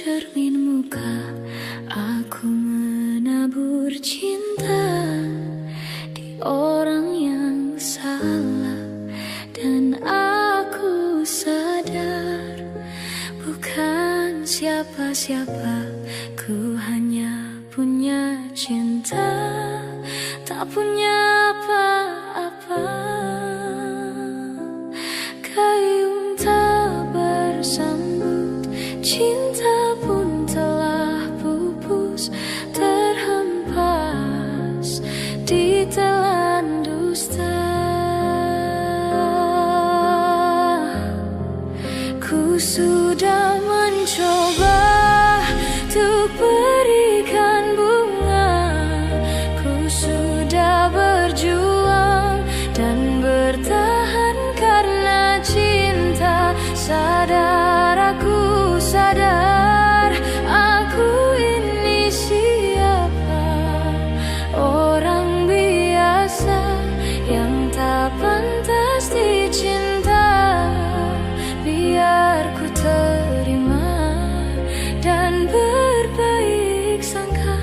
cermin muka, aku menabur cinta di orang yang salah. Dan aku sadar bukan siapa-siapa, ku hanya punya cinta, tak punya apa-apa. Gayung tak bersambut, cinta pun telah pupus, terhempas di telan dusta. Ku sudah mencoba untuk berikan bunga, ku sudah berjuang dan bertahan karena cinta. Sadar, aku sadar, aku ini siapa, orang biasa yang tak pantas dicinta. Biar ku terima dan berbaik sangka,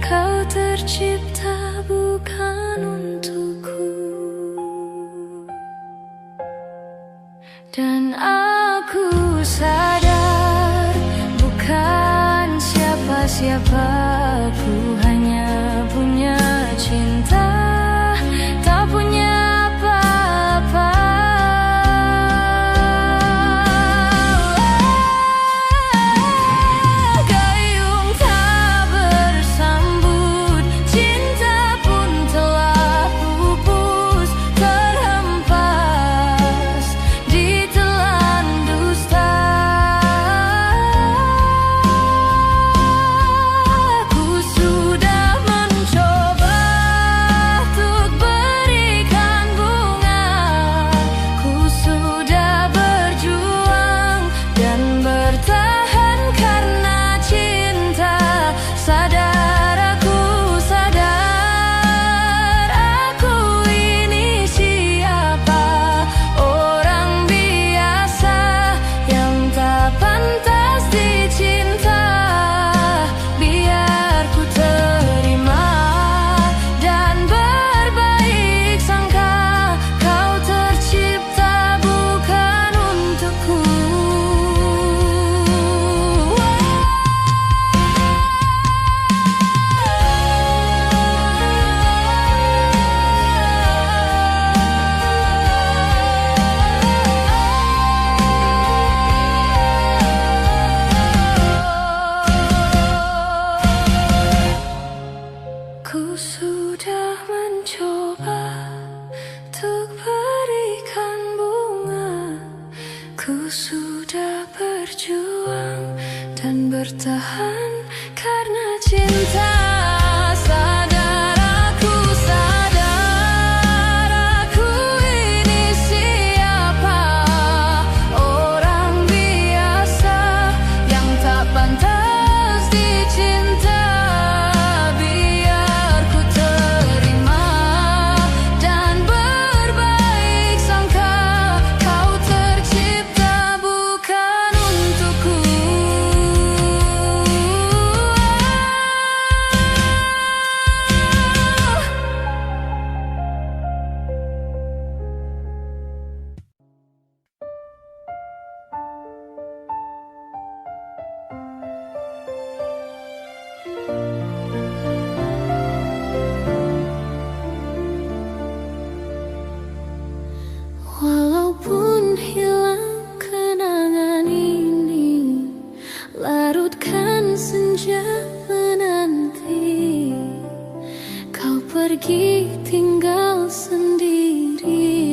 kau tercipta bukan untukku. Dan aku sadar bukan siapa-siapa, ku hanya punya cinta, tak punya apa-apa. Gayung tak bersambut, cinta pun telah pupus, terhempas di telan dusta. Ku sudah mencoba untuk berikan bunga, ku sudah berjuang dan bertahan karena cinta. Sadar, aku sadar, aku ini siapa, orang biasa yang tak pantas dicinta. Biar ku terima dan berbaik sangka, kau tercipta bukan untukku. Ku sudah mencoba untuk berikan bunga, ku sudah berjuang dan bertahan karena cinta. Sadar, aku sadar, aku ini siapa, orang biasa yang tak pantas dicinta. Biar ku terima dan berbaik sangka, kau tercipta bukan untukku. Walaupun hilang kenangan ini, larutkan senja menanti, kau pergi tinggal sendiri,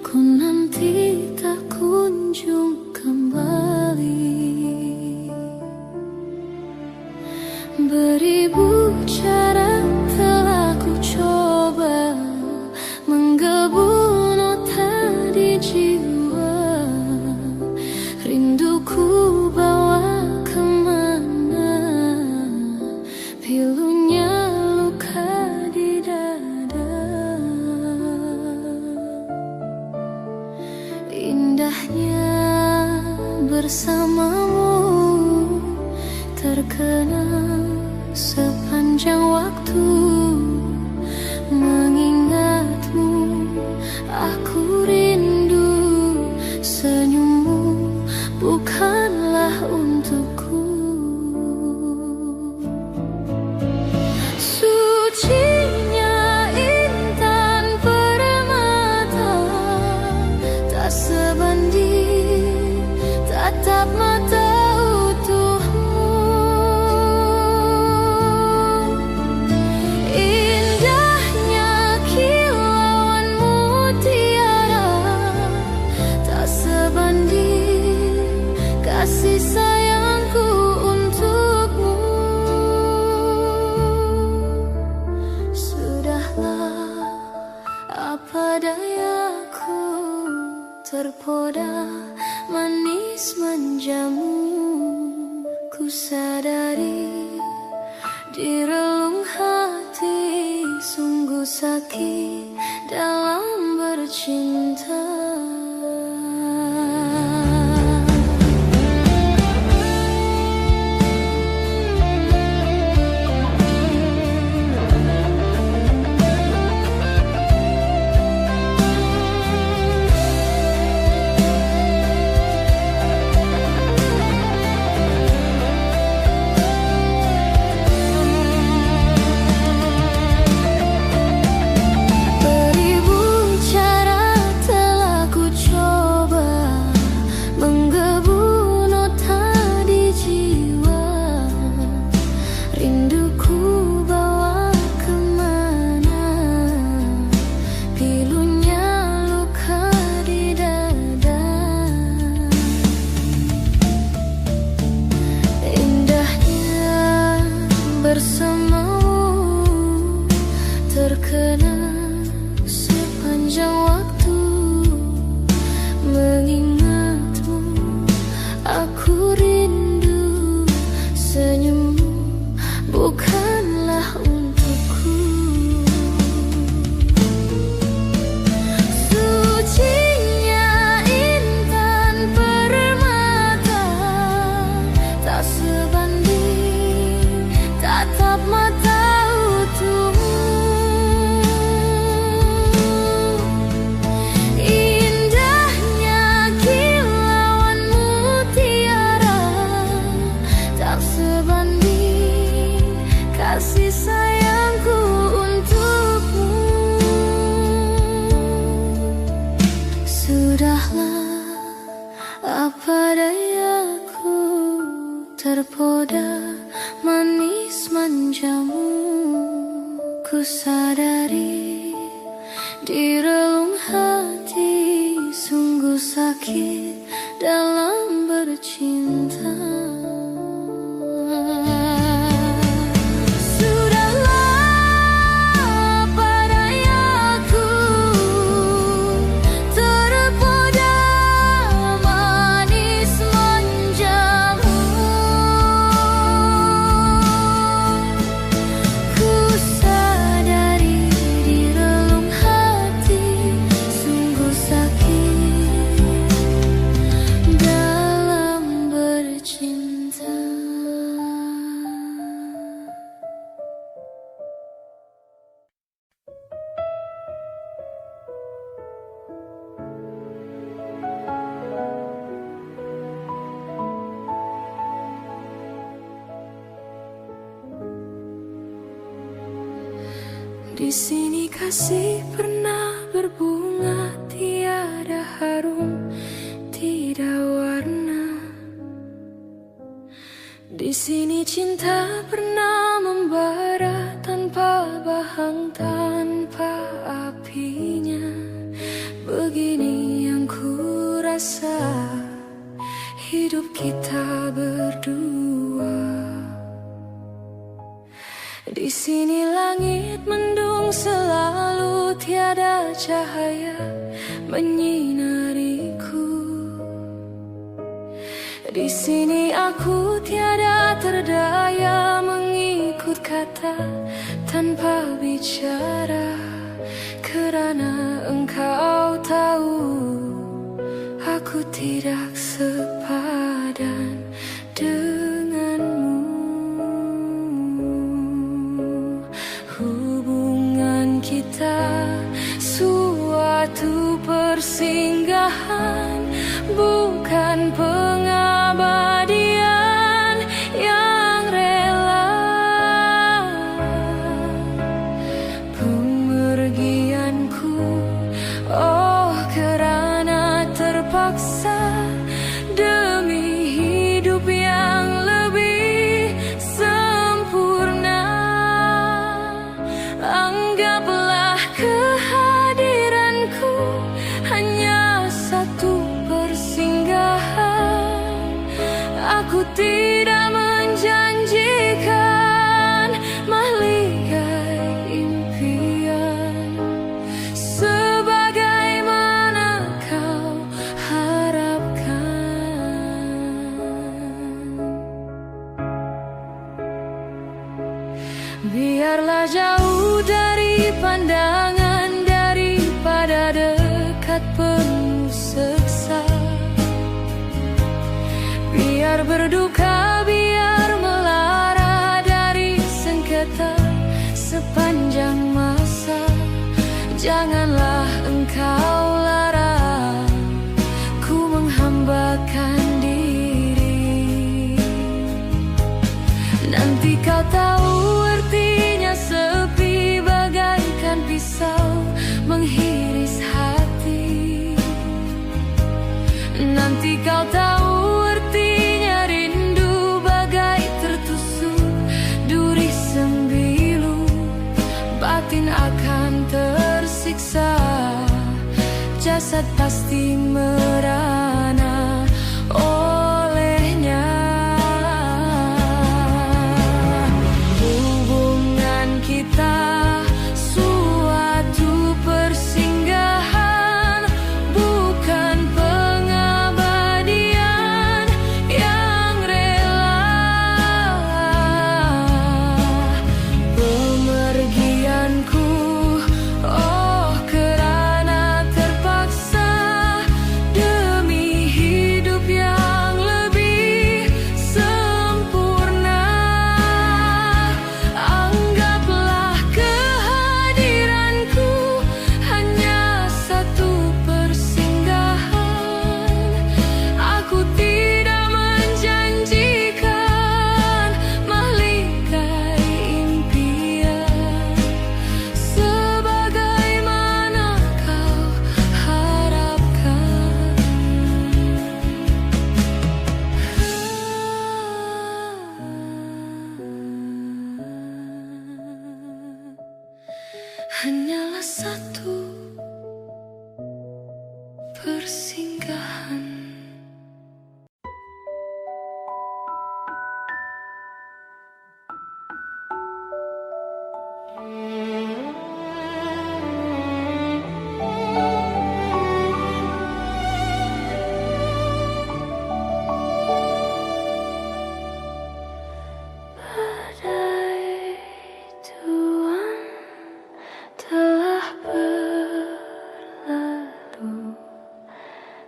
ku nanti tak kunjung kembali. Beribu cara telah ku coba menggebu nota di jiwa, rinduku bawa kemana, pilunya luka di dada. Indahnya bersamamu terkenang sepanjang waktu. Mengingatmu, aku rindu. Senyummu bukanlah untukku. Sucinya intan permata, tak sebanding tatap mata utuhmu. Indahnya kilauan mutiara, tak sebanding kasih sayangku untukmu. Sudahlah, apa dayaku, terpoda manis manjamu. Ku sadari di relung hati, sungguh sakit dalam bercinta. Beribu cara telah ku coba menggebu nota di jiwa. Rinduku bawa kemana, pilunya luka di dada. Indahnya bersamamu terkenang sepanjang waktu. Mengingatmu, aku rindu. Senyummu bukanlah untukku. Sucinya intan permata, tak sebanding tatap mata utuhmu. Indahnya kilauan mutiara, tak sebanding kasih sayangku untukmu. Sudahlah, apa dayaku, terpoda manis manjamu. Ku sadari di relung hati, sungguh sakit dalam bercinta. Sudahlah, apa dayaku, terpoda manis manjamu. Ku sadari di relung hati, sungguh sakit dalam bercinta. Di sini kasih pernah berbunga, tiada harum, tidak warna. Di sini cinta pernah membara, tanpa bahang, tanpa apinya. Begini yang ku rasa hidup kita berdua. Di sini langit mendung selalu, tiada cahaya menyinariku. Di sini aku tiada terdaya mengikut kata tanpa bicara, kerana engkau tahu aku tidak sepadan denganmu. bukan pengabadian yang rela. Pemergianku, oh karena terpaksa demi hidup yang lebih sempurna. Anggaplah kehadiranku hanya satu persinggahan. Aku tidak menjanjikan mahligai impian sebagaimana kau harapkan. Biarlah jauh dari pandangan daripada dekat penuh seksa. Biar berduka, biar melara dari sengketa sepanjang masa. Janganlah engkau larang ku menghambakan diri. Nanti kau tahu artinya sepi bagaikan pisau menghiris hati. Nanti kau tahu artinya rindu bagai tertusuk duri sembilu. Batin akan tersiksa, jasad pasti merana olehnya. Hubungan kita suatu persinggahan, bukan pengabadian yang rela. Pemergianku, oh kerana terpaksa demi hidup yang lebih sempurna. Anggaplah kehadiranku hanya satu persinggahan. Aku tidak menjanjikan mahligai impian sebagaimana kau harapkan. Hanyalah satu persinggahan. Badai tuan telah berlalu.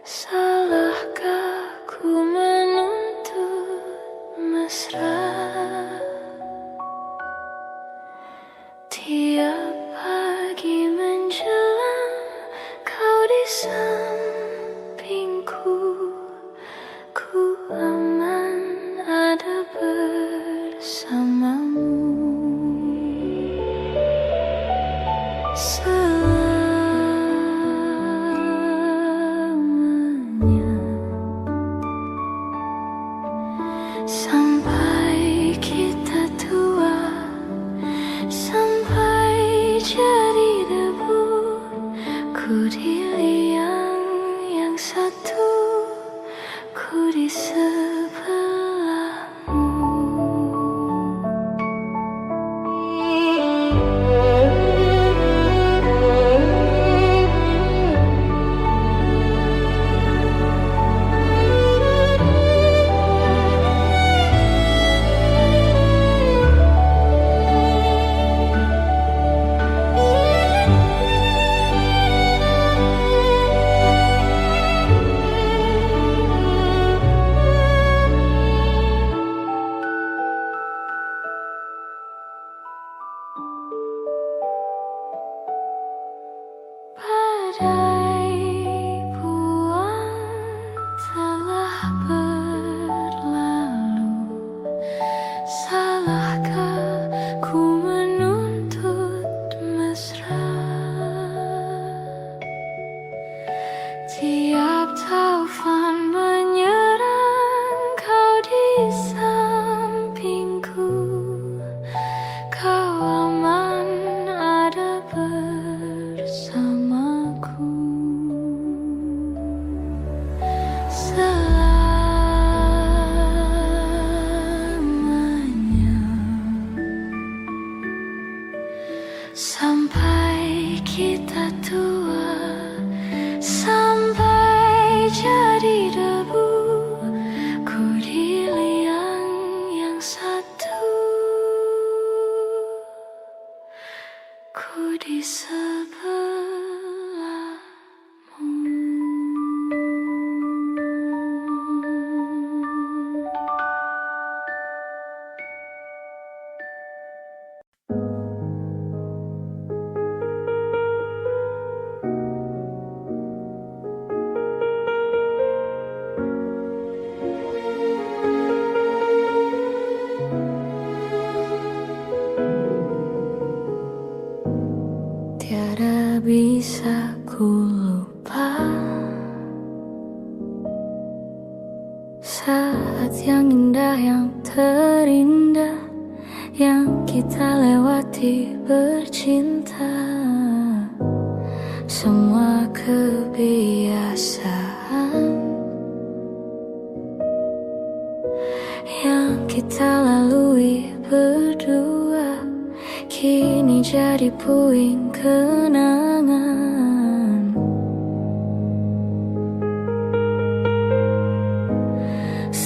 Salahkah ku menuntut mesra? Tiap pagi menjelang kau di sampingku, ku aman ada bersamamu. Selamanya sampai kita tua, sampai jadi debu. Ku di liang yang satu, ku di sebelahmu. Saat yang indah, yang terindah yang kita lewati bercinta. Semua kebiasaan yang kita lalui berdua kini jadi puing kenangan.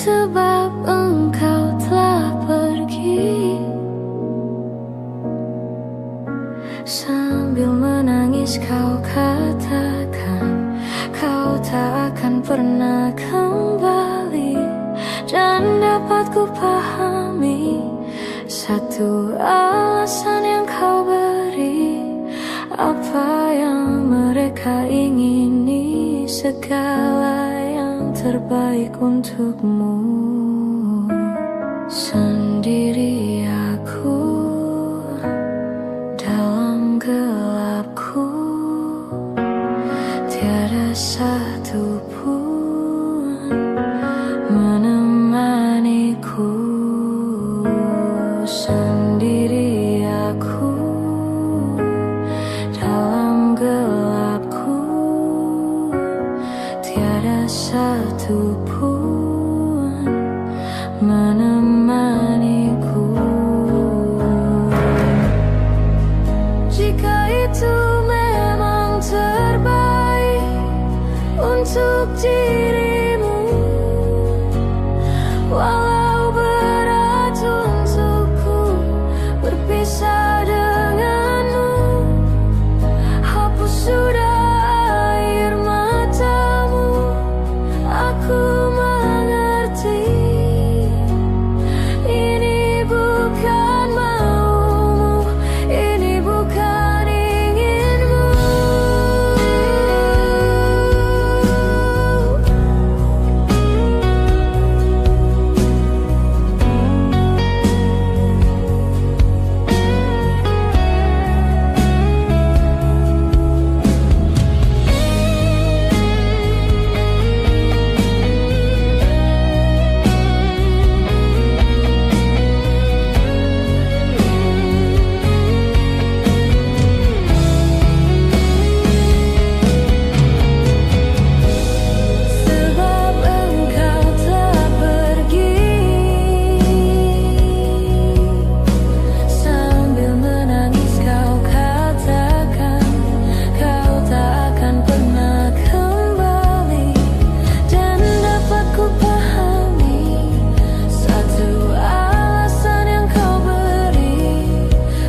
Sebab engkau telah pergi, sambil menangis kau katakan kau tak akan pernah kembali. Dan dapat ku pahami satu alasan yang kau beri, apa yang mereka ingini, segala yang terbaik untukmu. Sendiri aku dalam gelapku, tiada satu pun menemaniku. Sendiri aku dalam gelapku, tiada satu pun menemaniku. Jika itu memang terbaik untuk dirimu, walau berat untukku berpisah denganmu, hapus sudah air matamu. Aku mengerti ini bukan maumu, ini bukan inginmu. Sebab engkau telah pergi, sambil menangis kau katakan kau tak akan pernah kembali. Dan dapat ku pahami satu alasan yang kau beri,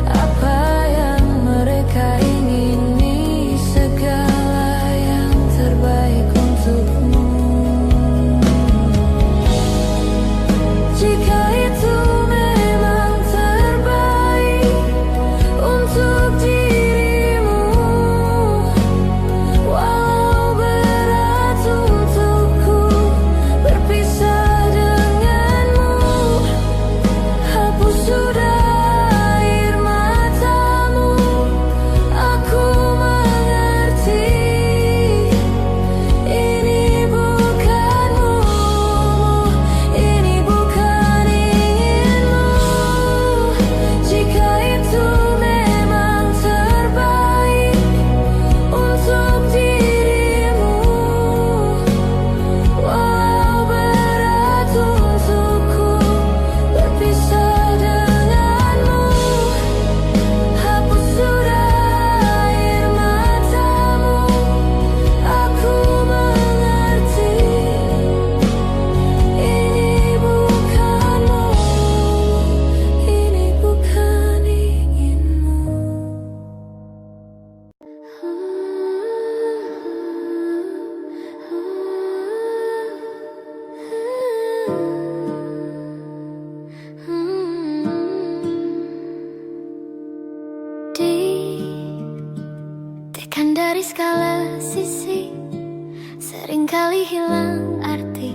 apa yang mereka ingini, segala yang terbaik untukmu. Jika itu memang terbaik untuk dirimu, walau berat untukku berpisah denganmu, hapus sudah air matamu. Aku mengerti ini bukanmu, ini bukan inginmu. Jika itu memang terbaik untuk dirimu, walau berat untukku berpisah denganmu, hapus sudah air matamu. Aku mengerti ini bukanmu, ini bukan inginmu. Ditekan dari segala sisi, seringkali hilang arti.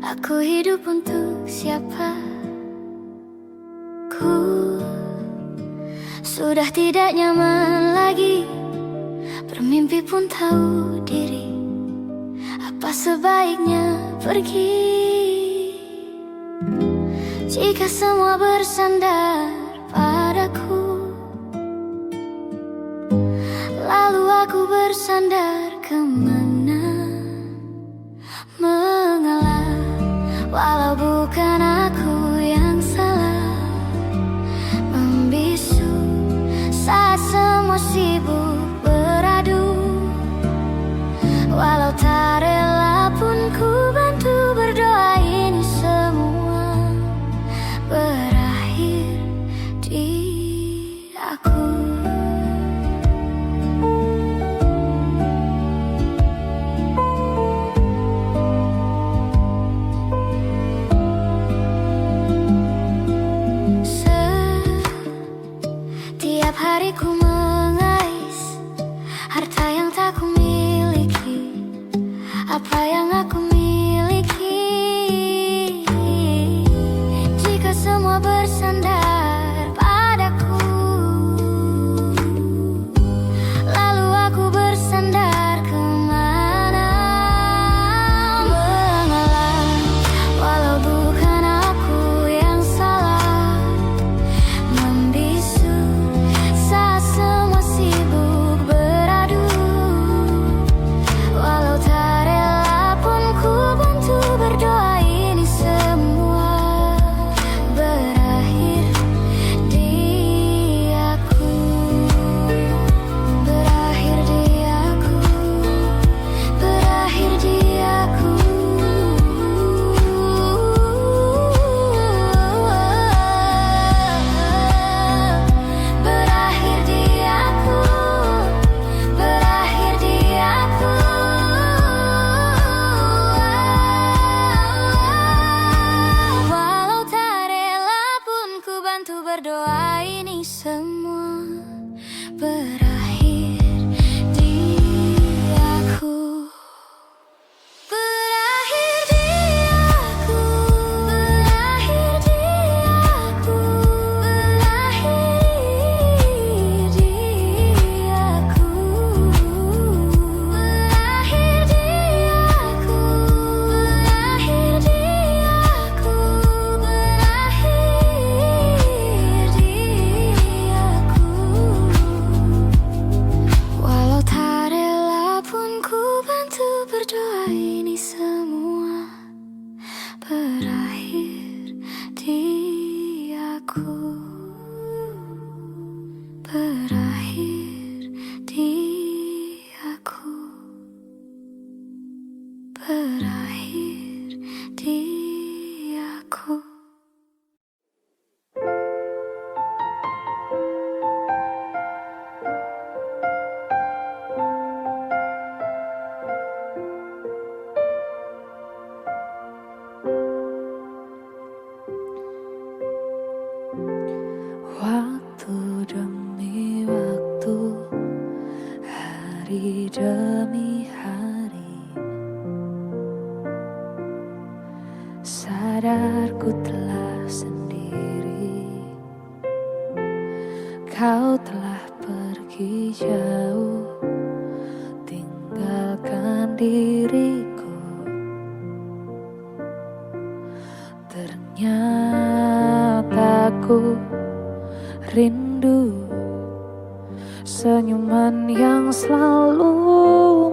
Aku hidup untuk siapa? Ku sudah tidak nyaman lagi, bermimpi pun tahu diri. Apa sebaiknya pergi jika semua bersandar padaku? Lalu aku bersandar kemana? Mengalah, walau bukan aku yang salah. Membisu saat semua sibuk beradu. Walau tak rela pun ku bantu berdoa ini semua berakhir di aku. Setiap hari ku mengais harta yang tak ku miliki. Apa yang aku miliki jika semua bersandar padaku? Lalu aku bersandar kemana? Mengalah, walau bukan aku yang salah. Membisu saat semua sibuk beradu. Walau tak rela pun ku bantu berdoa ini semua berakhir di aku. Berakhir di aku. Berakhir di aku. Berakhir di aku. Berakhir di aku. Walau tak rela pun ku bantu berdoa ini semua berakhir di aku. Berakhir di aku. Berakhir di aku. Berakhir di aku. Berakhir di aku. Berakhir di aku. Berakhir di aku. Walau tak rela pun ku bantu berdoa ini semua berakhir di aku. Berakhir di aku. Berakhir di aku. Waktu demi waktu, hari demi hari, sadarku telah sendiri. Kau telah pergi jauh, tinggalkan diriku. Ternyata ku rindu senyuman yang selalu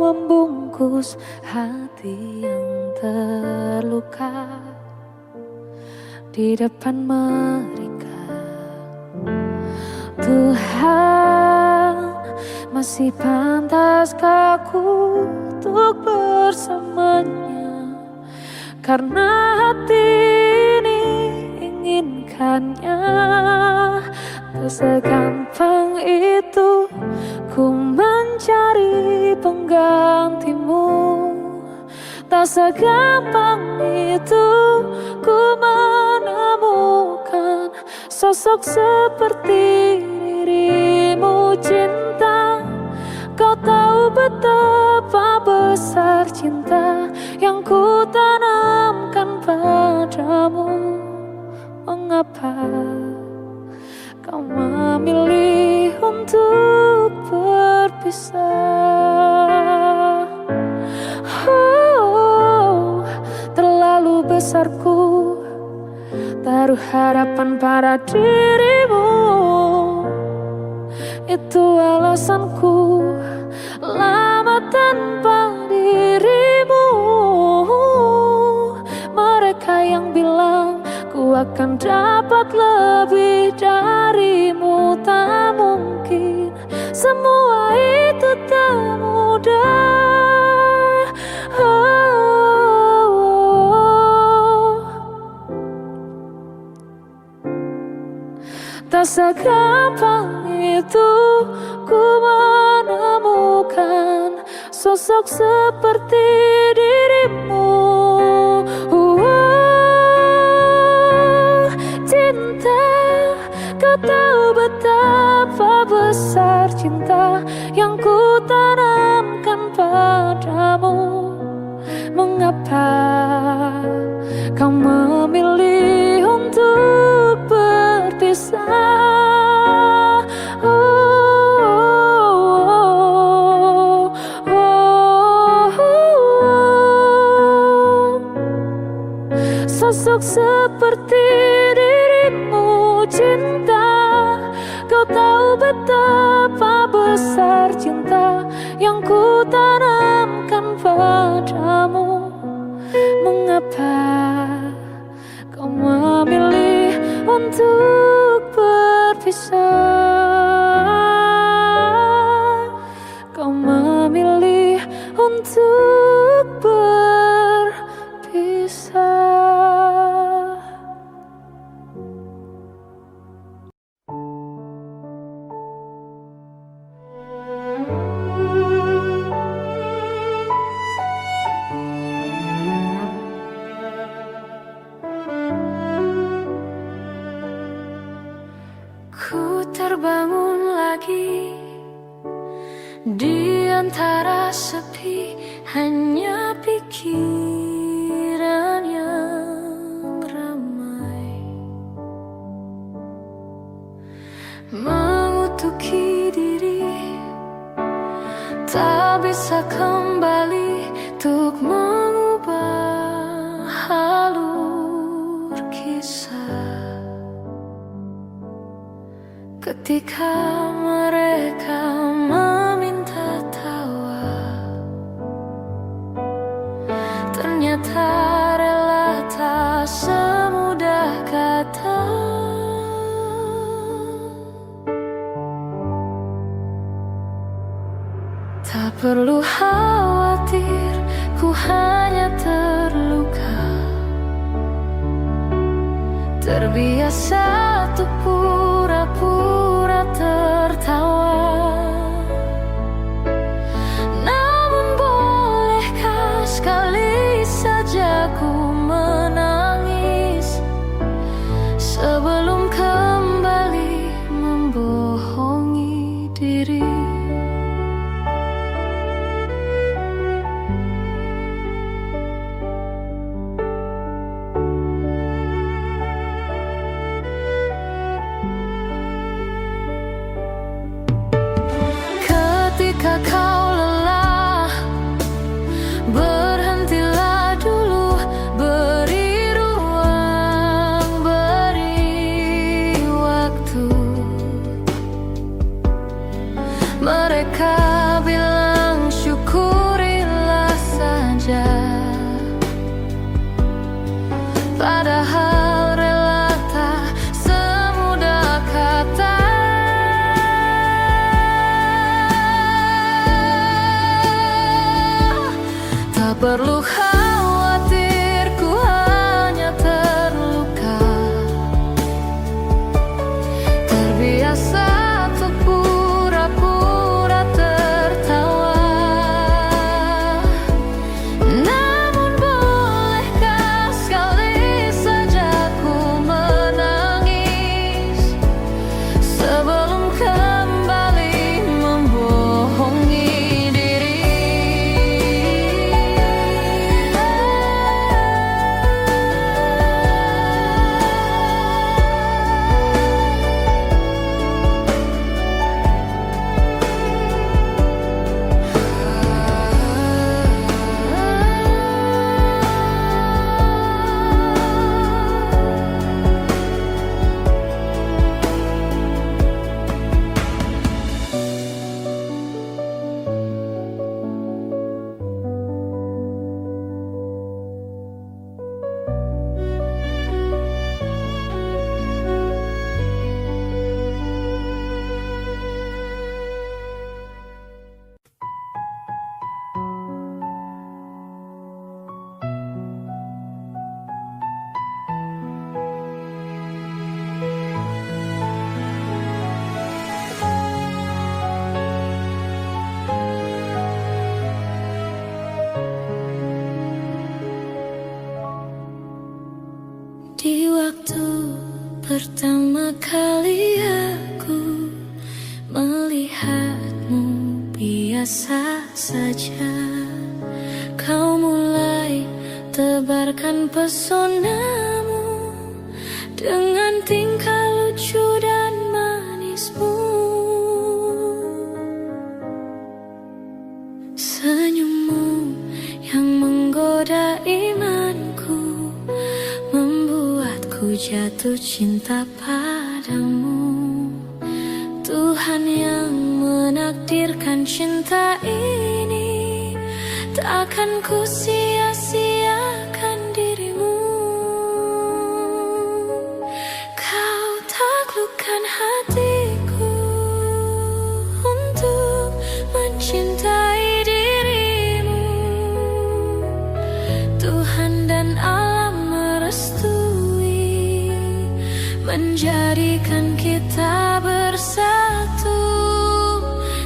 membungkus hati yang terluka di depan mereka. Tuhan, masih pantaskah aku untuk bersamanya? Karena hati ini inginkannya. Tak segampang itu ku mencari penggantimu. Tak segampang itu ku menemukan sosok seperti dirimu. Cinta, kau tahu betapa besar cinta yang ku tanamkan padamu. Mengapa kau memilih untuk berpisah? Oh, besarku, taruh harapan pada dirimu. Itu alasanku lama tanpa dirimu. Mereka yang bilang ku akan dapat lebih darimu, tak mungkin. Semua itu tak mudah. Tak segampang itu ku menemukan sosok seperti dirimu. Cinta, kau tahu betapa besar cinta yang ku tanamkan padamu. Mengapa kau memilih untuk berpisah? Sosok seperti dirimu, cinta, kau tahu betapa besar cinta yang ku tanamkan padamu. Mengapa kau memilih untuk berpisah? Kau memilih untuk berpisah. Ku terbangun lagi di antara sepi, hanya pikiran yang ramai mengutuki diri, tak bisa kembali untuk mengubah alur kisah. Ketika mereka meminta tawa, ternyata rela tak semudah kata. Tak perlu khawatir, ku hanya terluka, terbiasa untuk pura-pura tertawa. Namun bolehkah sekali saja ku menangis sebelum kembali membohongi diri. Ketika kau lelah, berhentilah dulu, beri ruang, beri waktu. Mereka bilang syukurilah saja, padahal rela tak semudah kata. Tak perlu khawatir, ku hanya terluka, terbiasa untuk pura-pura tertawa. Namun bolehkah sekali saja Di waktu pertama kali aku melihatmu biasa saja, kau mulai tebarkan pesonamu dengan tingkah lucu dan manismu. Senyummu yang menggoda imanku membuatku jatuh cinta padamu. Tuhan yang menakdirkan cinta ini, takkan ku sia-siakan dirimu. Kau taklukkan hatiku untuk mencintai dirimu. Tuhan dan alam merestui, menjadikan kita bersatu.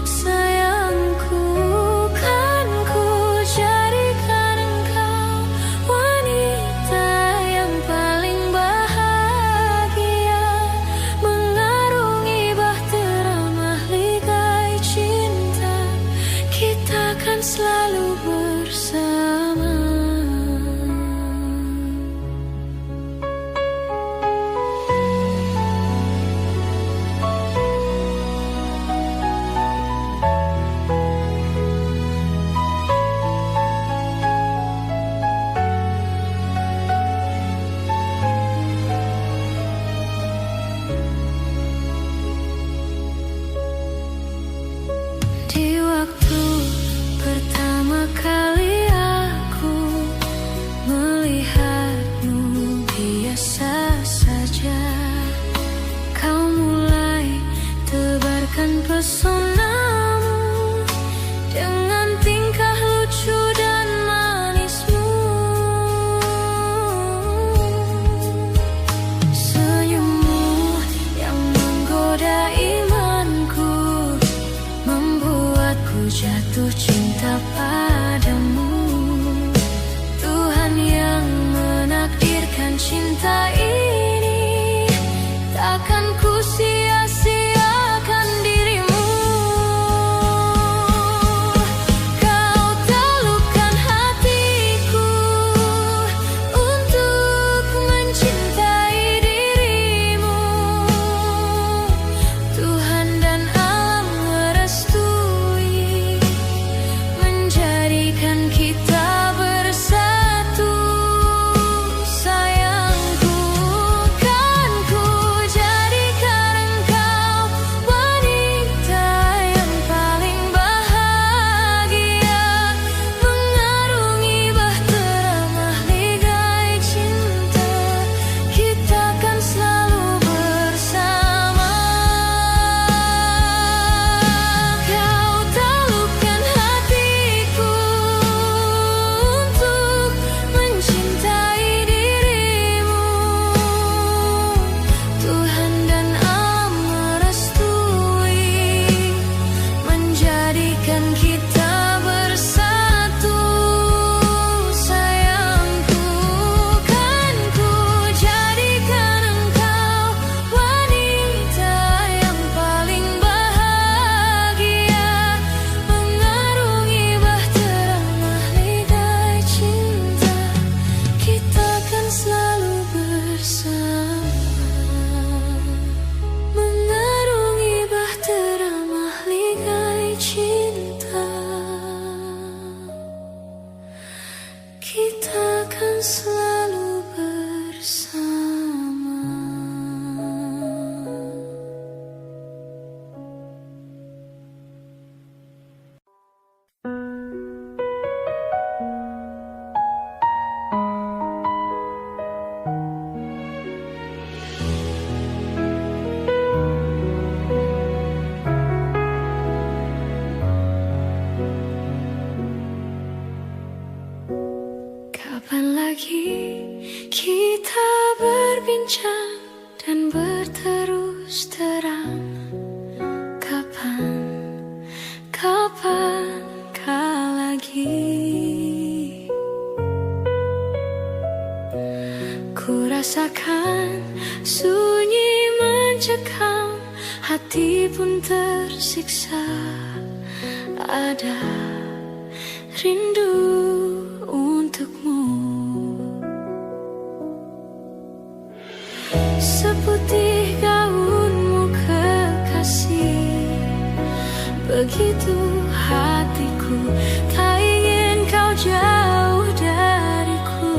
Sayangku, kan ku jadikan engkau wanita yang paling bahagia, mengarungi bahtera mahligai cinta, kita kan selalu bersama. Di waktu pertama kali aku melihatmu biasa saja, kau mulai tebarkan pesonamu dengan tingkah lucu dan manismu. Senyummu yang menggoda imanku membuatku jatuh cinta padamu. Tuhan yang menakdirkan cinta ini, takkan ku sia-siakan dirimu. Kau taklukkan hatiku untuk mencintai dirimu. Tuhan dan alam merestui, menjadikan kita bersatu. Sayangku, kan ku jadikan engkau wanita yang paling bahagia, mengarungi bahtera mahligai cinta, kita kan selalu bersama. Kau taklukkan hatiku untuk mencintai dirimu. Tuhan dan alam merestui, menjadikan kita bersatu. Sayangku, kan ku jadikan engkau wanita yang paling bahagia, mengarungi bahtera mahligai cinta, kita kan selalu bersama. Mengarungi bahtera mahligai cinta, kita kan selalu bersama. Kapan lagi kita berbincang dan berterus terang? Kapan lagi Ku rasakan sunyi mencekam, hati pun tersiksa. Ada rindu untukmu, seputih gaunmu kekasih. Begitu hatiku, tak ingin kau jauh dariku.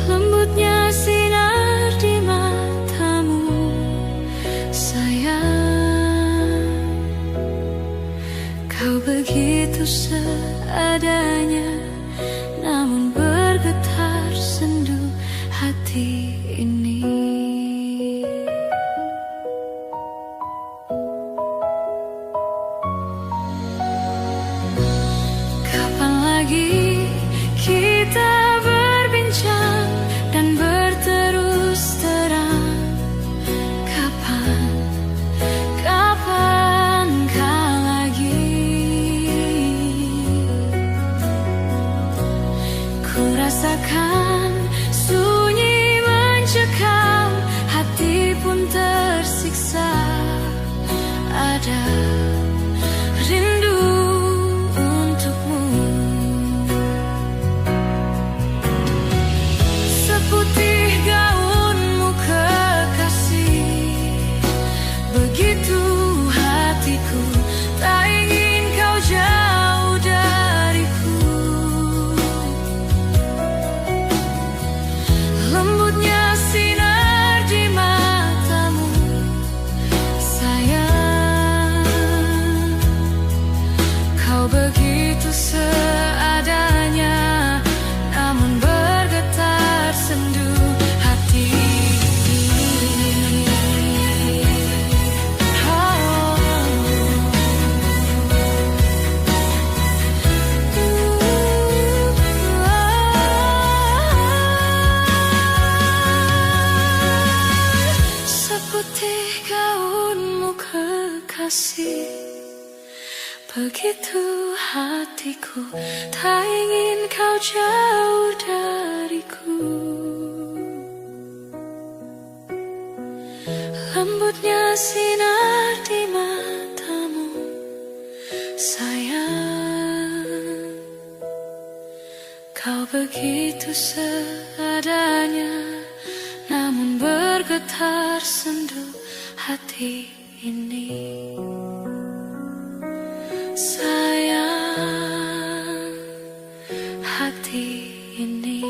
Lembutnya sinar di matamu, sayang. Kau begitu seadanya, namun bergetar sendu hati ini. Kapan lagi kita berbincang dan berterus terang? Kapankah lagi? Ku rasakan sunyi mencekam, hati pun tersiksa. Ada rindu untukmu, seputih gaunmu kekasih. Begitu hatiku, tak ingin kau jauh dariku. Lembutnya sinar di matamu, sayang. Kau begitu seadanya, namun bergetar sendu hati. Seputih gaunmu kekasih. Begitu hatiku, tak ingin kau jauh dariku. Lembutnya sinar di matamu, sayang. Kau begitu seadanya, namun bergetar sendu hati ini. Sayang, hati ini.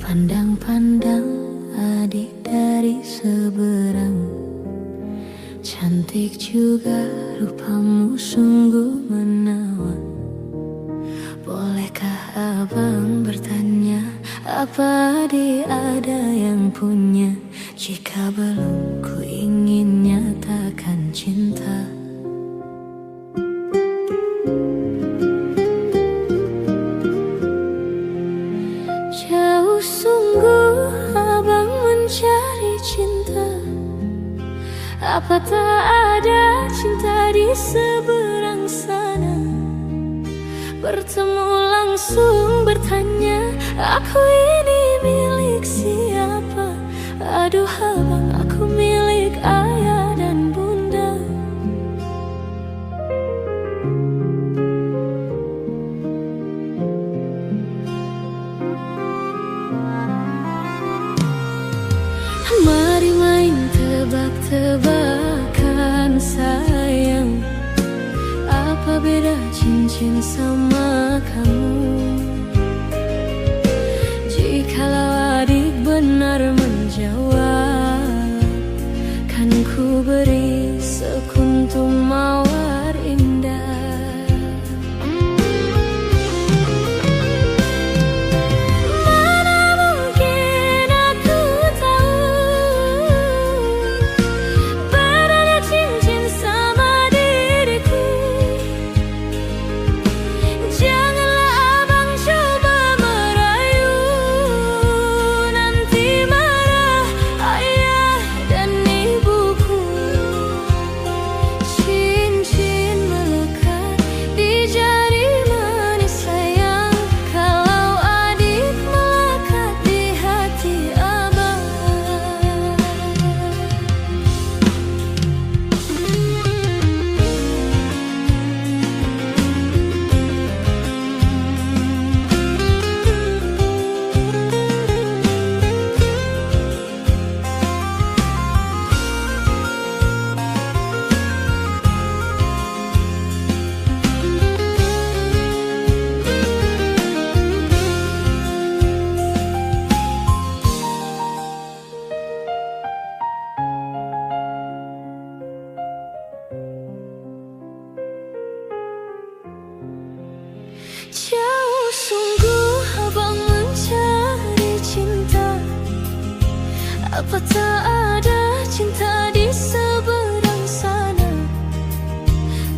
Pandang-pandang adik dari seberang, cantik juga rupamu sungguh menawan. Bolehkah abang bertanya, apa adik ada yang punya? Jika belum, ku ingin nyatakan cinta. Jauh sungguh abang mencari cinta, apa tak ada cinta di seberang sana? Bertemu langsung bertanya, aku ini milik siapa? Aduh abang, aku milik ayah dan bunda. Mari main tebak-tebakan sayang, apa beda cincin sama kamu? Jikalau adik benar menjawab, kan ku beri sekuntum mawar indah. Mana Apa tak ada cinta di seberang sana?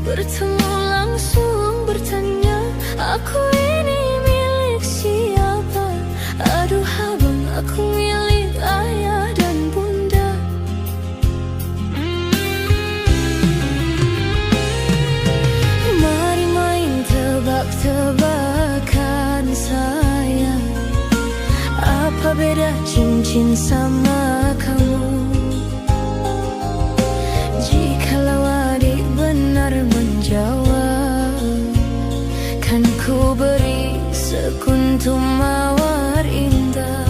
Bertemu langsung bertanya, aku ini milik siapa? Aduh abang, aku milik ayah dan bunda. Mari main tebak-tebakan sayang, apa beda cincin sama kamu? Jikalau adik benar menjawab, kan ku beri sekuntum mawar indah.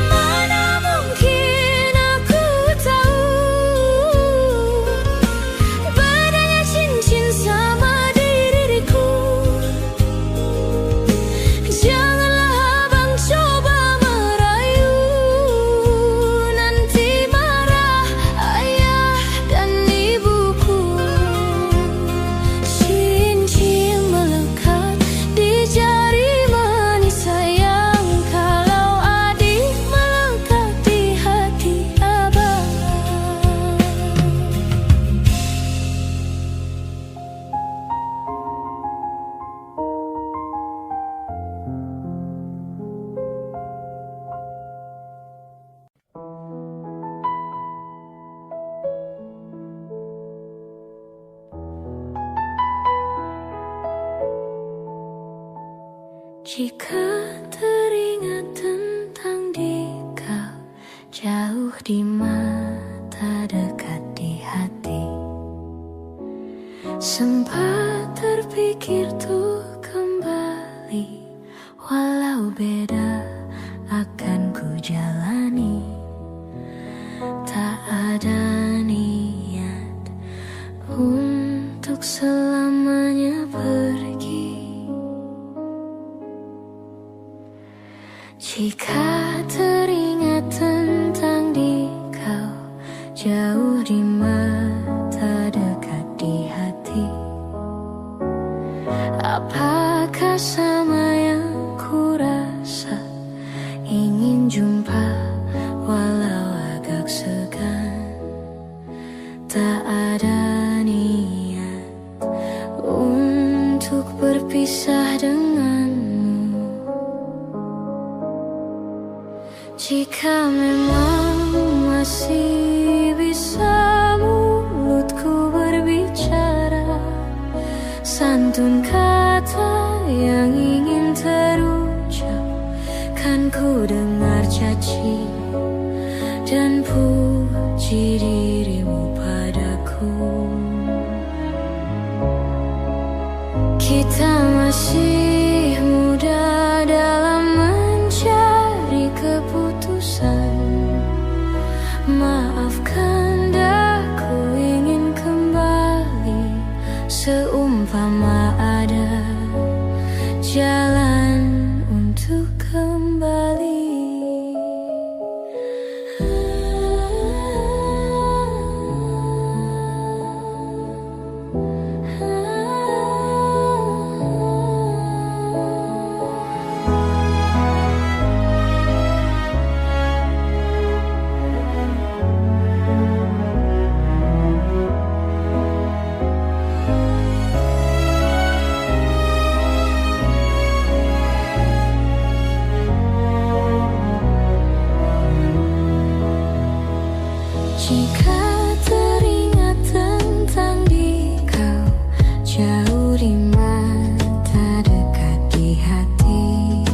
Mana mungkin aku tahu bedanya cincin sama diriku. Janganlah abang coba merayu, nanti marah ayah dan ibuku. Cincin melekat di jari manis sayang, kalau adik melekat di hati abang. Jika teringat tentang dikau, jauh di mata dekat di hati, sempat terpikir tuh kembali, walau beda akan ku jalani. Tak ada niat untuk selamanya pergi. Jika teringat tentang dikau, jauh di mata dekat di hati, apakah sama yang ku rasa? Ingin jumpa walau agak segan. Tak ada niat untuk berpisah denganmu. Jika memang masih bisa mulutku berbicara, santun kata yang ingin terucap, kan ku dengar caci dan puji dirimu padaku. Kita masih muda dalam mencari keputusan. Maafkan daku ingin kembali, seumpama ada jalan untuk kembali. Jika teringat tentang dikau, jauh di mata dekat di hati,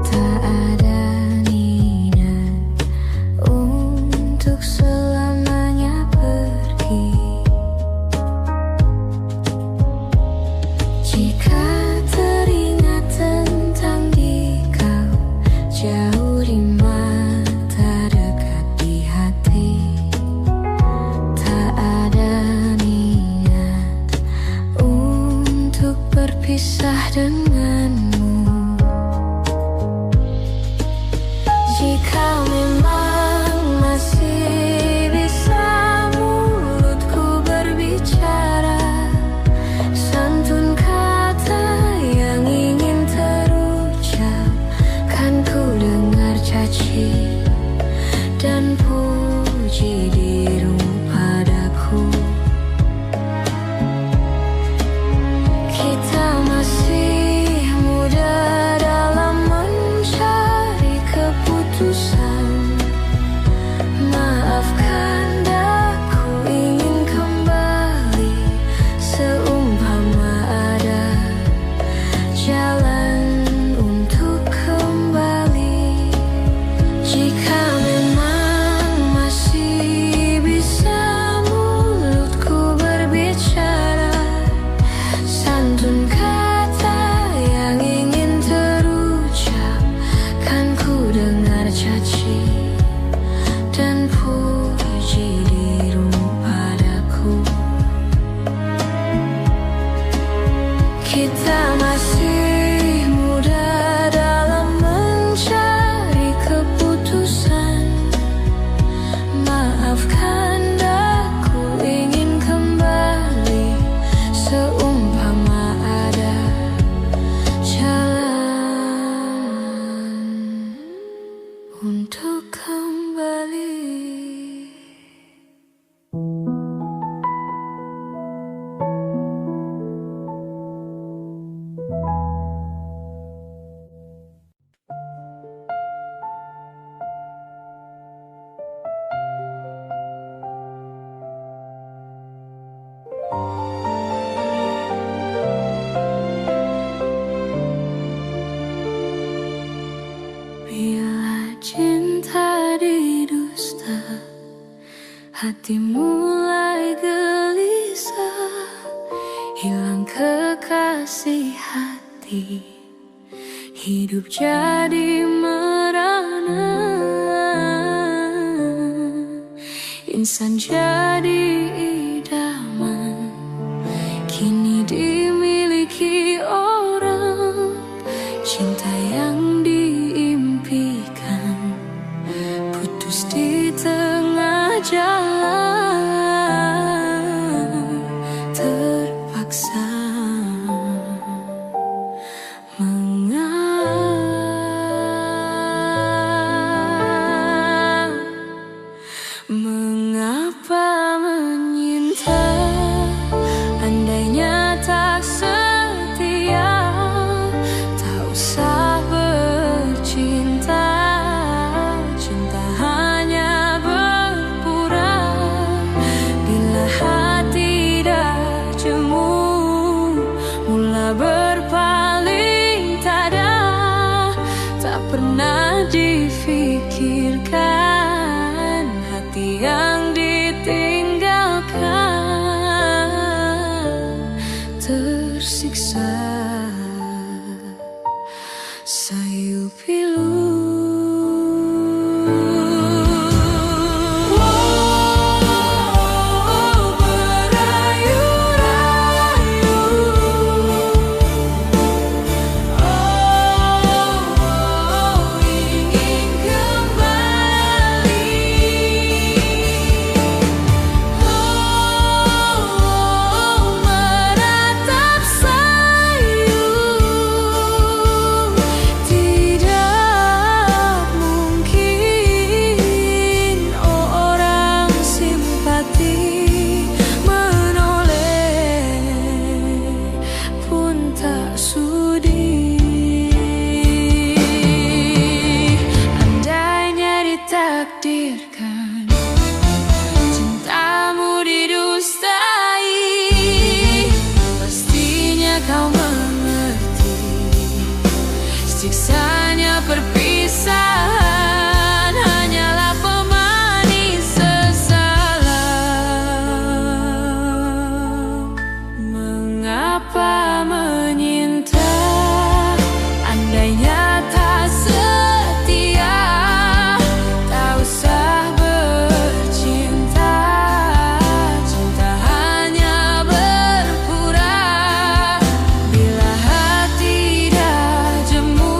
tak ada niat untuk selamanya pergi. Jika teringat tentang dikau, jauh di mata dekat di hati, tak ada niat untuk berpisah denganmu. Jika memang masih bisa mulutku berbicara, santun kata yang ingin terucap, masih muda dalam mencari keputusan. Maafkan aku ingin kembali, seumpama ada jalan untuk kembali. Bila cinta didusta, hati mulai gelisah, hilang kekasih hati, hidup jadi merana. Insan jadi idaman, kini dimiliki orang. Cinta yang diimpikan putus di tengah jalan, terpaksa mengapa menyinta, andainya tak setia, tak usah bercinta. Cinta hanya berpura bila hati dah jemu, mula berpaling tada, tak pernah difikirkan hati yang ditinggalkan tersiksa sayu pilu. Takdirkan cintamu didustai, pastinya kau mengerti siksanya perpisahan hanyalah pemanis sesalam. Mengapa menyinta, andainya tak setia, tak usah bercinta. Cinta hanya berpura bila hati dah jemu,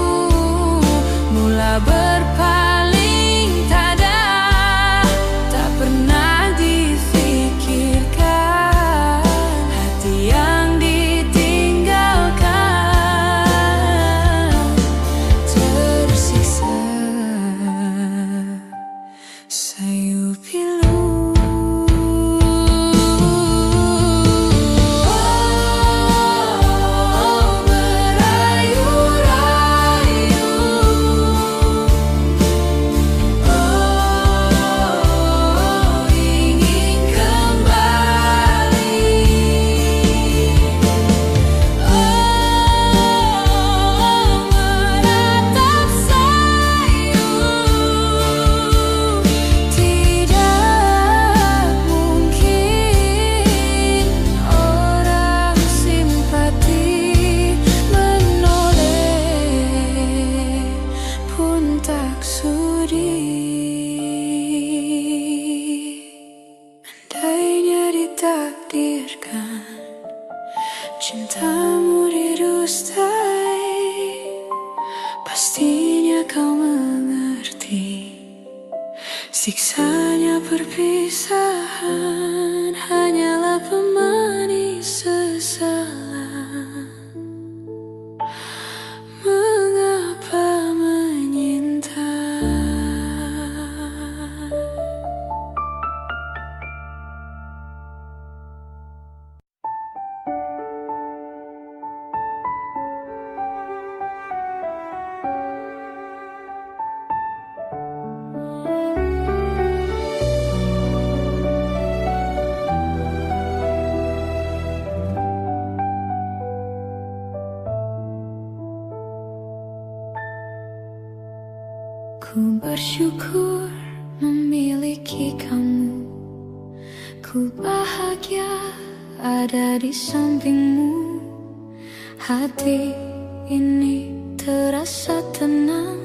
Siksanya perpisahan hanyalah pemanis sesalan. Mengapa menyintai? Ku bersyukur memiliki kamu. Ku bahagia ada di sampingmu. Hati ini terasa tenang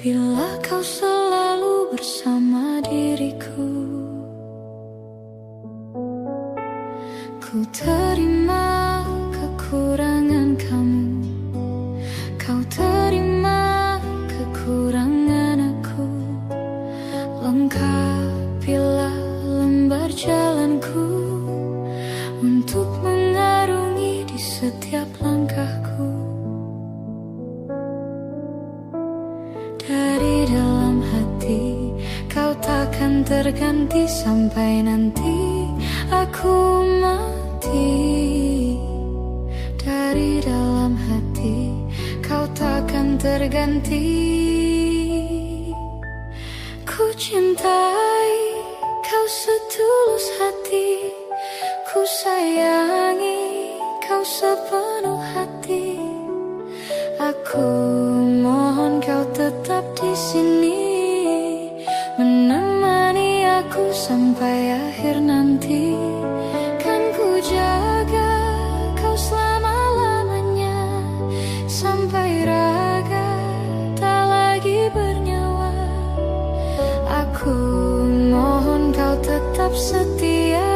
bila kau selalu bersama diriku. Ku terima kekurangan kamu. Kau terima kekurangan aku. Lengkapilah lembar jalanku untuk mengarungi di setiap langkahku. Dari dalam hati kau takkan terganti sampai nanti aku mati. Dari dalam hati kau takkan terganti. Ku cintai kau setulus hati. Ku sayangi kau sepenuh hati. Aku mohon kau tetap di sini, menemani aku sampai akhir nanti. Kan ku jaga kau selama-lamanya, sampai raga tak lagi bernyawa. Aku mohon kau tetap setia,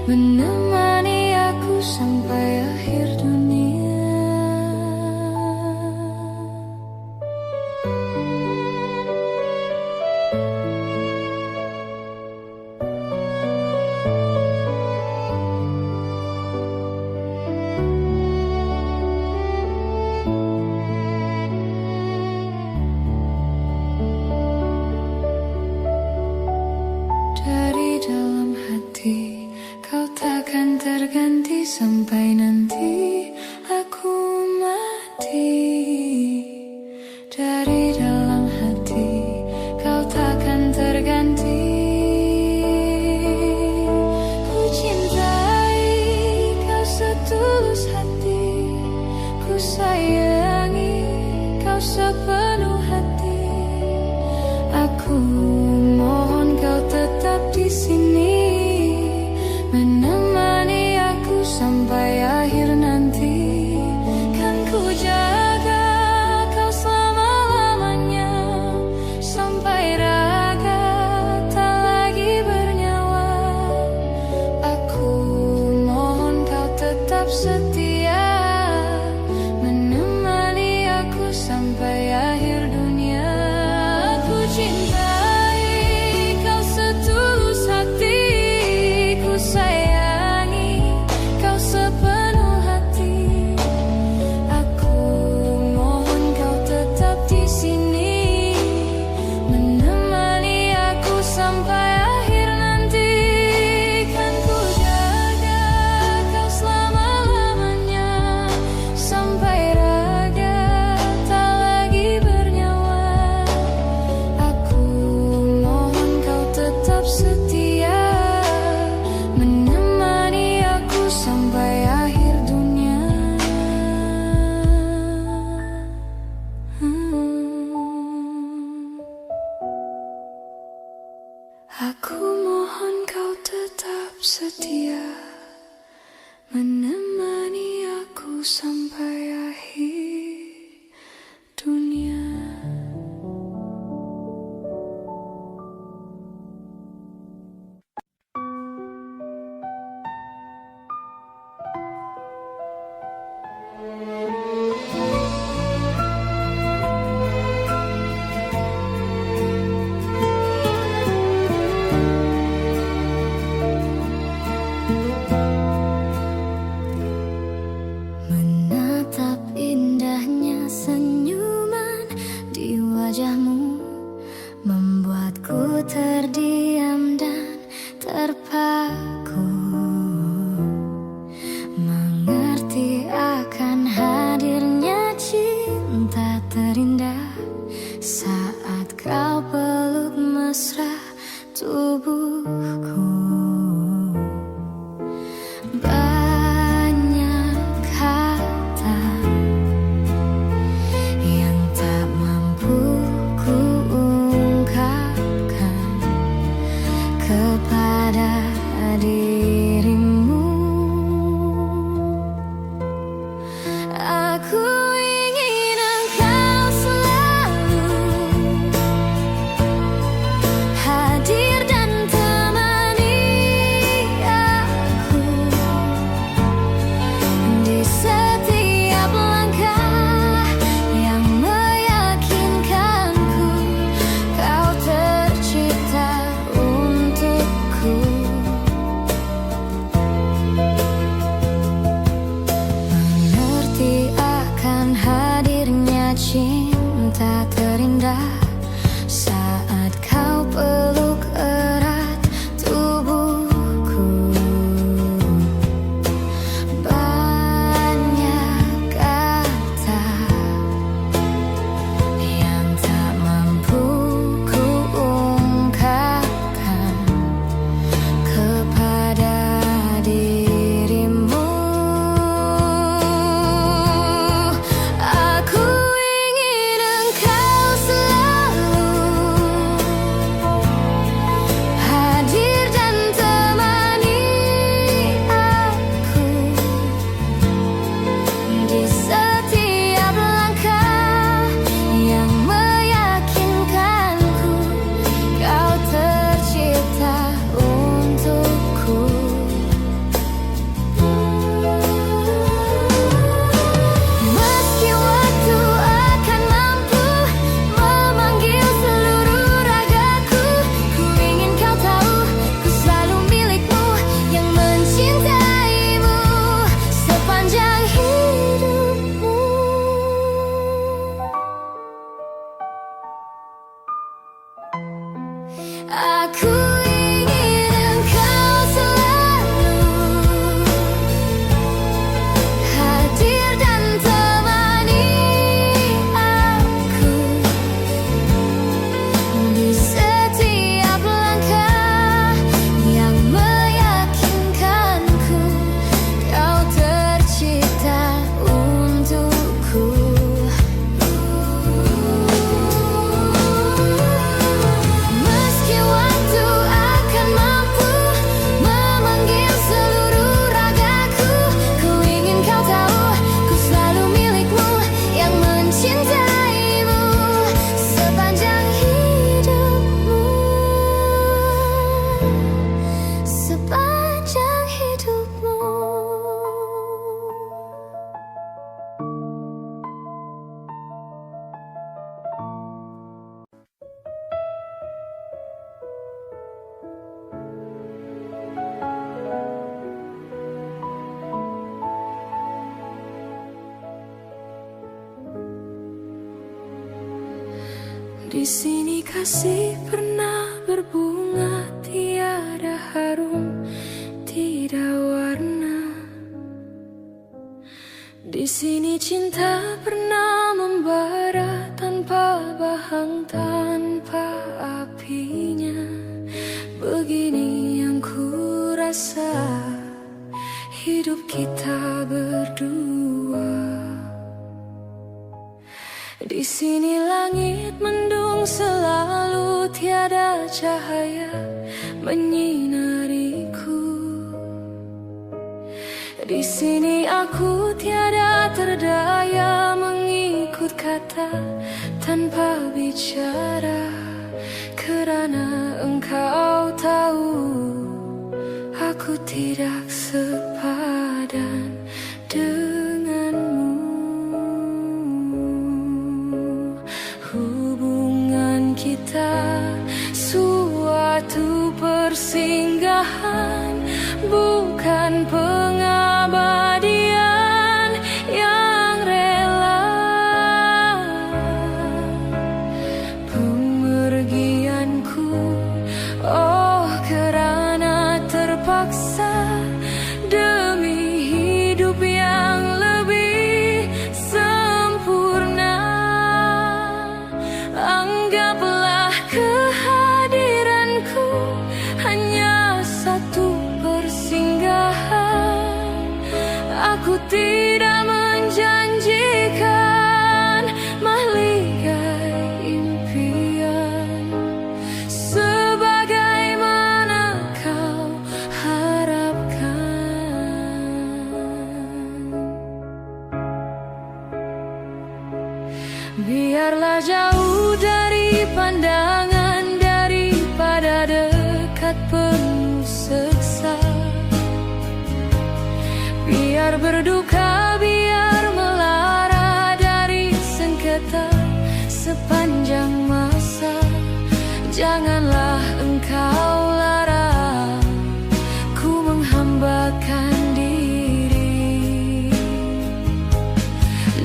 menemani aku sampai akhir dunia. Dari dalam hati kau takkan terganti sampai nanti aku mati. Dari dalam hati kau takkan terganti. Ku cintai kau setulus hati. Ku sayangi kau sepenuh hati. Aku mohon kau tetap di sini, menemani aku sampai akhir nanti. Kan ku jaga kau selama-lamanya, sampai raga tak lagi bernyawa. Aku mohon kau tetap setia, menemani aku sampai akhir dunia. Aku cintai kau setulus hati. Ku sayangi kau sepenuh hati. Aku mohon kau tetap di sini, menemani aku sampai akhir nanti. Kan ku jaga kau selama-lamanya, sampai raga tak lagi bernyawa. Aku mohon kau tetap setia, menemani aku sampai akhir dunia. Aku mohon kau tetap setia, menemani aku sampai akhir dunia. Menatap indahnya senyuman di wajahmu membuatku terdiam dan terpaku, mengerti akan hadirnya cinta terindah saat kau peluk mesra tubuhku. Banyak kata yang tak mampu ku ungkapkan kepada dirimu. Aku ingin engkau selalu hadir dan temani aku di setiap langkah yang meyakinkanku kau tercipta untukku. Mengerti akan hadirnya cinta terindah saat kau peluk erat tubuhku. Banyak kata yang tak mampu ku ungkapkan kepada dirimu. Aku ingin engkau selalu hadir dan temani aku di setiap langkah yang meyakinkanku kau tercipta untukku. Meski waktu akan mampu memanggil seluruh ragaku, ku ingin kau tahu ku selalu milikmu yang mencintaimu sepanjang hidupmu. Aku ingin engkau selalu hadir dan temani aku di setiap langkah yang meyakinkanku kau tercipta untukku. Meski waktu akan mampu memanggil seluruh ragaku, ku ingin kau tahu ku selalu milikmu yang mencintaimu sepanjang hidupmu. Sepanjang hidupmu. Di sini kasih pernah berbunga, tiada harum, tidak warna. Di sini cinta pernah membara tanpa bahang, tanpa apinya. Begini yang ku rasa hidup kita berdua. Di sini langit mendung selalu, tiada cahaya menyinariku. Di sini aku tiada terdaya mengikut kata tanpa bicara, kerana engkau tahu aku tidak sepadan denganmu. Hubungan kita suatu persinggahan, bukan pengabadian Biarlah jauh dari pandangan daripada dekat penuh seksa. Biar berduka, biar melara dari sengketa sepanjang masa. Janganlah engkau larang ku menghambakan diri.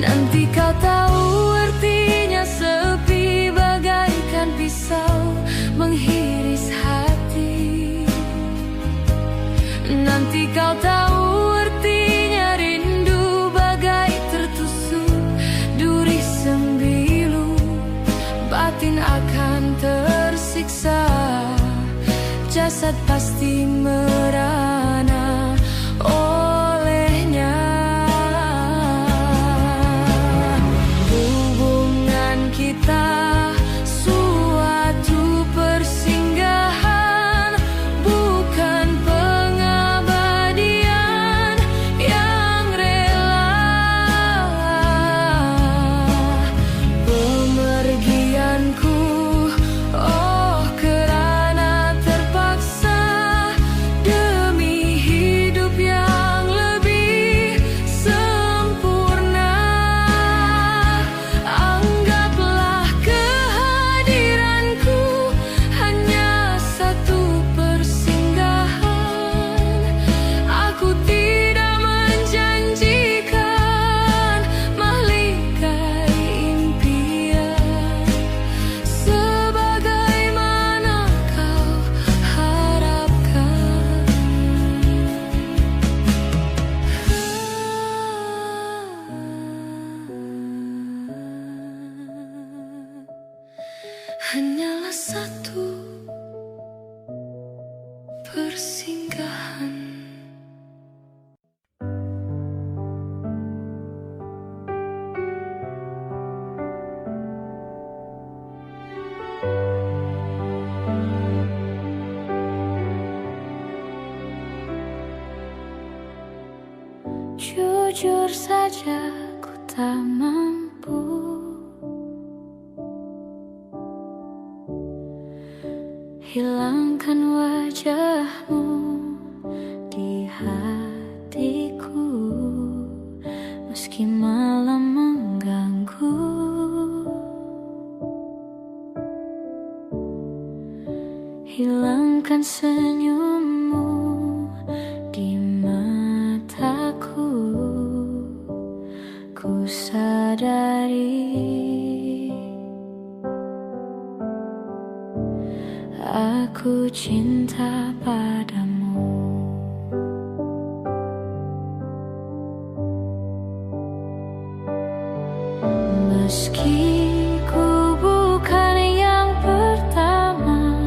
Nanti kau tahu artinya sepi bagaikan pisau menghiris hati. Nanti kau tahu artinya rindu bagai tertusuk duri sembilu. Batin akan tersiksa, jasad pasti merana olehnya. Hubungan kita suatu persinggahan, bukan pengabadian yang rela. Pemergianku, oh kerana terpaksa demi hidup yang lebih sempurna. Anggaplah kehadiranku hanya satu persinggahan. Aku tidak menjanjikan mahligai impian sebagaimana kau harapkan. Hanyalah satu persinggahan. Jujur saja ku tak mampu hilangkan wajahmu di hatiku, meski malam mengganggu. Hilangkan senyummu di mataku. Ku sadari aku cinta padamu. Meski ku bukan yang pertama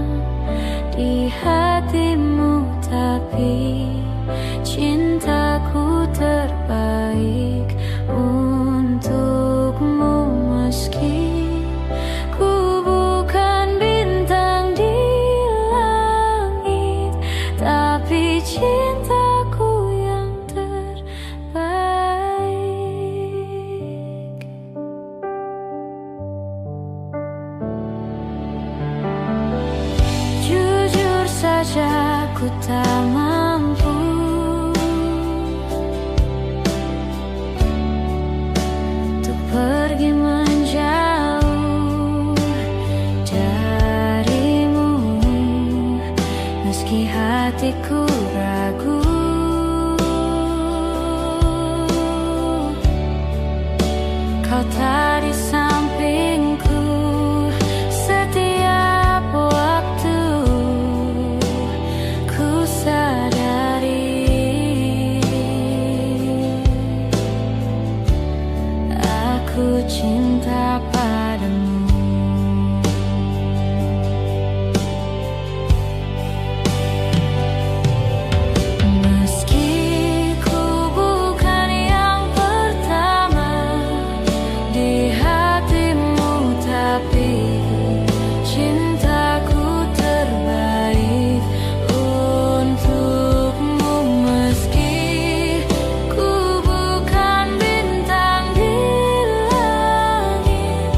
di hatimu, tapi cintaku terbaik untukmu. Meski ku bukan bintang di langit, tapi cintaku yang terbaik. Jujur saja ku tak mampu untuk pergi menjauh darimu, meski hatiku ragu. Kau tak di sampingku setiap waktu. Ku sadari aku cinta padamu. Meski ku bukan yang pertama di hatimu, tapi cintaku terbaik untukmu. Meski ku bukan bintang di langit,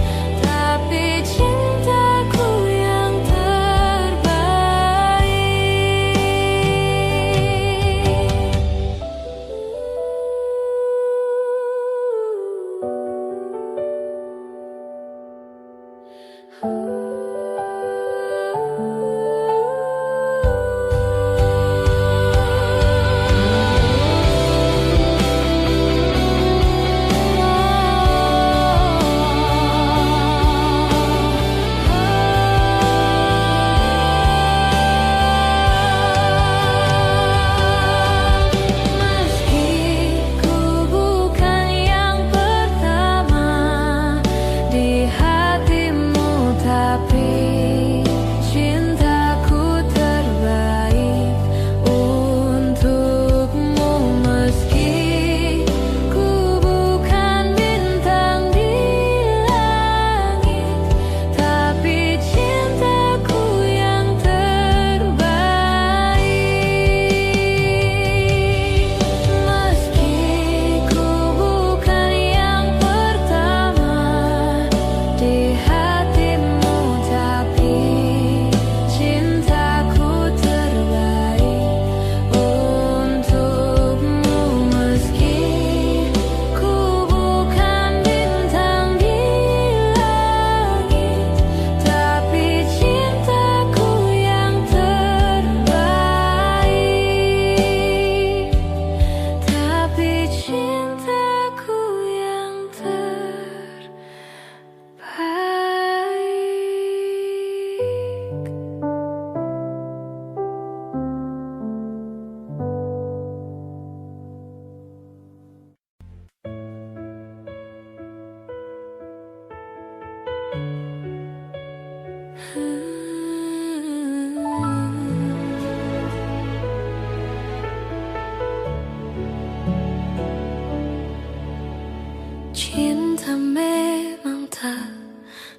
Cinta memang tak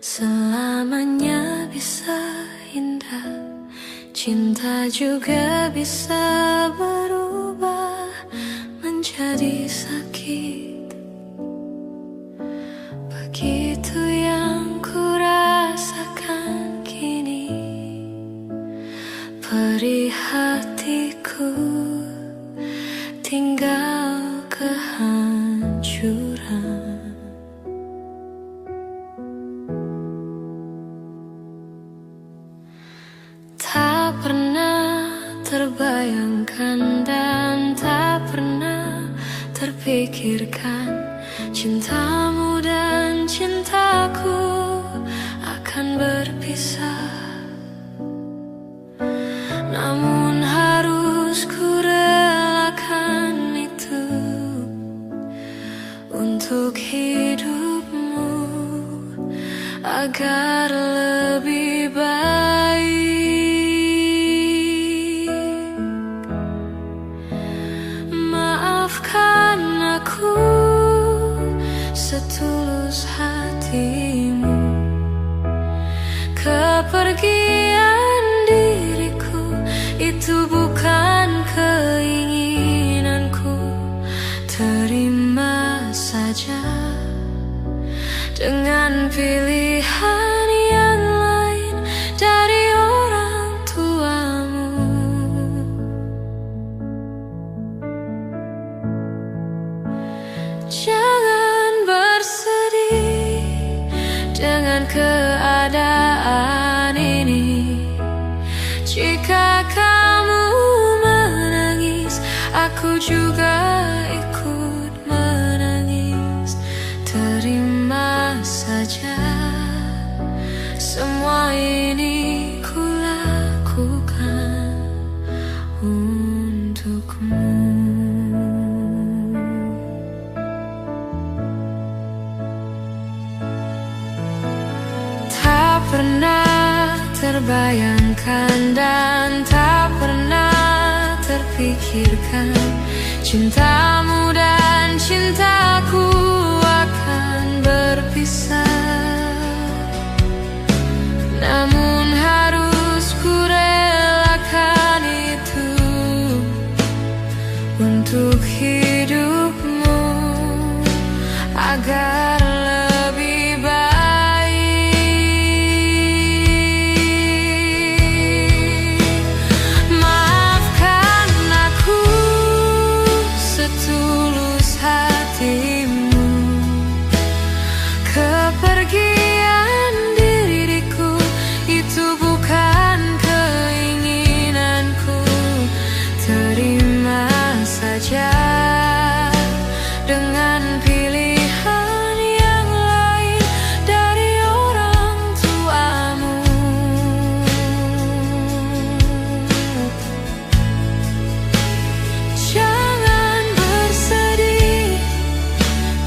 selamanya bisa indah. Cinta juga bisa berubah menjadi sakit. Begitu yang ku rasakan kini. Perih hatiku tinggal kehancuran. Tak pernah terbayangkan dan tak pernah terpikirkan cintamu dan cintaku akan berpisah. Namun harus ku relakan itu untuk hidupmu agar lebih baik. Maafkan aku setulus hatimu. Kepergian diriku itu bukan keinginanku. Terima saja dengan pilihan yang lain dari orang tuamu. Jangan bersedih dengan keadaan ini. Jika kamu menangis, aku juga ikut menangis. Terima saja semua ini ku lakukan untukmu. Tak pernah terbayangkan dan tak pernah terpikirkan cintamu dan cintaku akan berpisah. Namun harus ku relakan itu untuk hidupmu agar lebih baik. Maafkan aku setulus hatimu. Kepergian diriku itu bukan keinginanku. Terima saja dengan pilihan yang lain dari orang tuamu. Jangan bersedih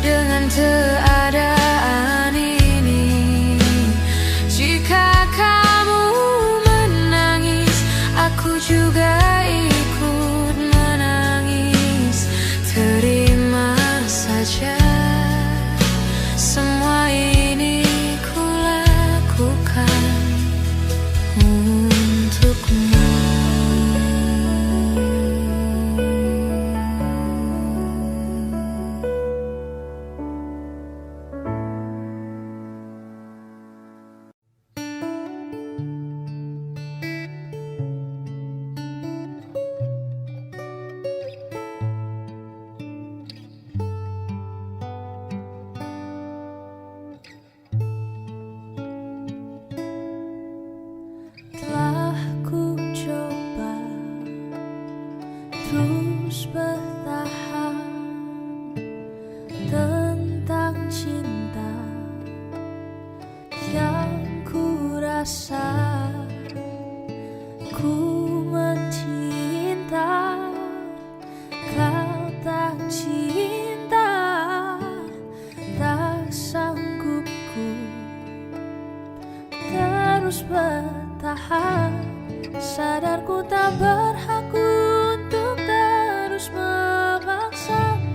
dengan keadaan ini. Jika kamu menangis, aku juga ikut menangis. Terima saja semua ini ku lakukan untukmu. Telah ku coba terus bertahan tentang cinta yang ku rasa. Ku mencinta, kau tak cinta. Tak sanggup ku terus bertahan. Sadar ku tak berhak untuk terus memaksamu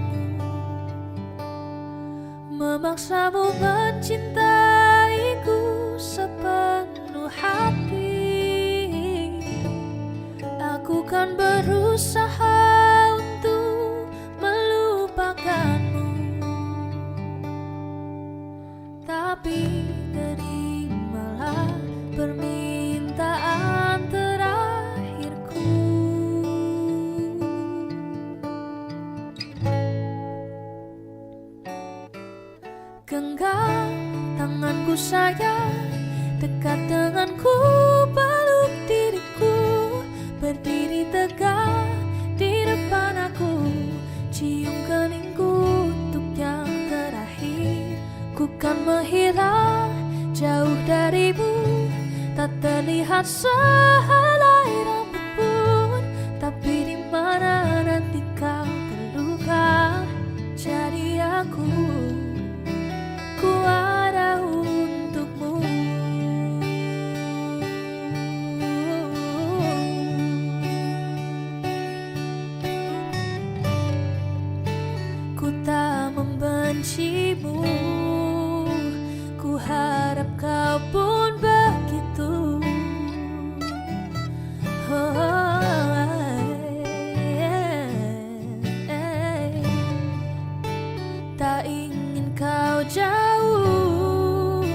memaksamu mencintaiku sepenuh hati. Aku kan berusaha untuk melupakanmu, tapi terimalah permintaan terakhirku. Genggam tanganku sayang, dekat denganku, peluk diriku, berdiri tegak di depan aku, cium keningku untuk yang terakhir. Ku kan menghilang jauh darimu, tak terlihat sehelai rambut pun, tapi di mana nanti kau terluka, jadi aku ada untukmu. Ku tak membencimu, ku harap kau pun begitu. Tak ingin kau jauh,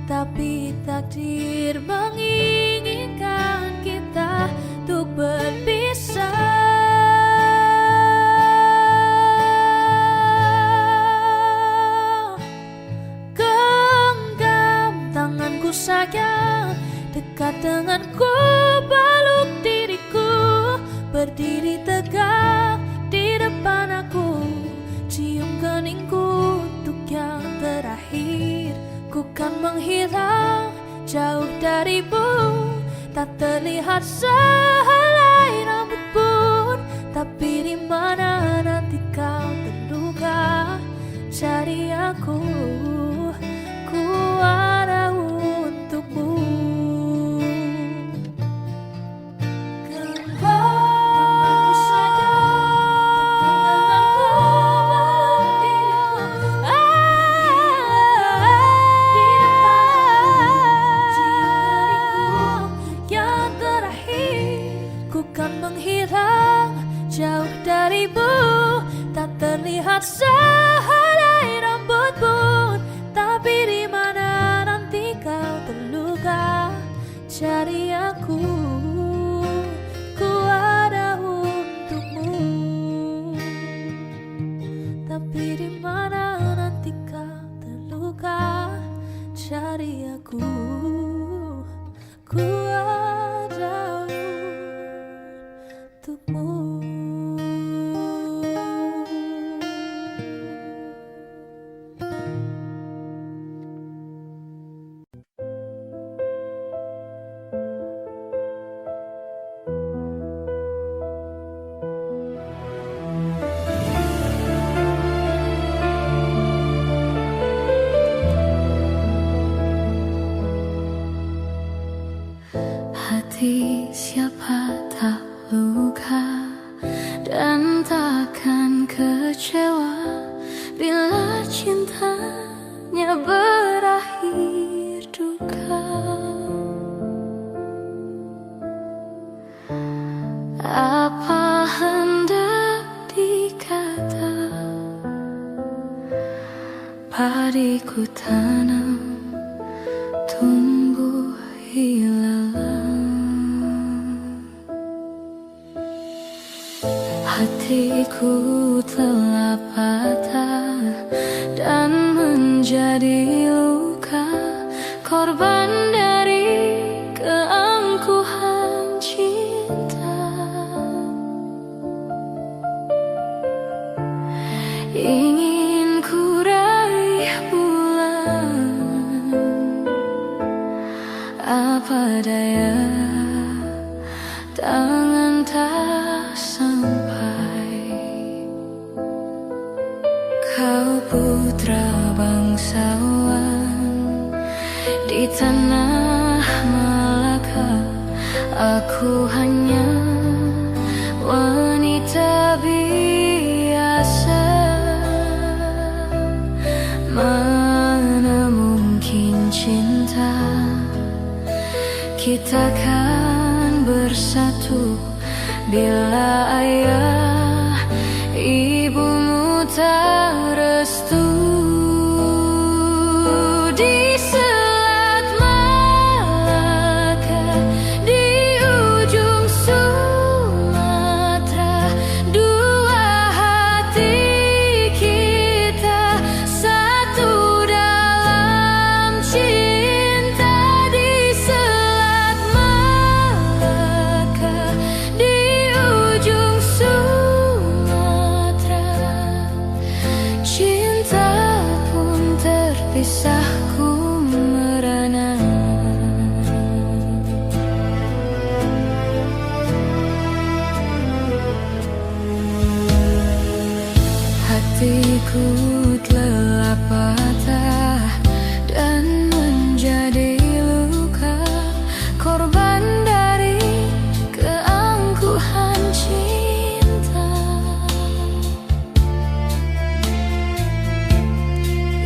tapi takdir menginginkan kita untuk berpisah. Genggam tanganku sayang, dekat denganku, peluk diriku, berdiri tegak di depan aku, cium keningku untuk yang terakhir. Ku kan menghilang jauh darimu, tak terlihat sehelai rambut pun, tapi di mana nanti kau terluka, jadi aku ada untukmu. Genggam menghilang jauh darimu, tak terlihat sehelai rambut pun, tapi di mana nanti kau terluka, jadi aku ada untukmu. Tapi di mana nanti kau terluka, jadi aku ada untukmu. Hati siapa tak luka dan takkan kecewa bila cintanya berakhir duka. Apa hendak dikata, padiku tanam tumbuh hilang. Hatiku telah patah dan menjadi luka, korban dari keangkuhan cinta. Ingin ku raih bulan, apa daya tangan tak sampai. Kau putra bangsawan di tanah Malaka, aku hanya wanita biasa. Mana mungkin cinta kita kan bersatu bila ayah ibumu tak restu. Di Selat Malaka, di ujung Sumatera, dua hati kita satu dalam cinta. Di Selat Malaka, di ujung Sumatera, cinta pun terpisahku merana. Hatiku telah patah dan menjadi luka, korban dari keangkuhan cinta.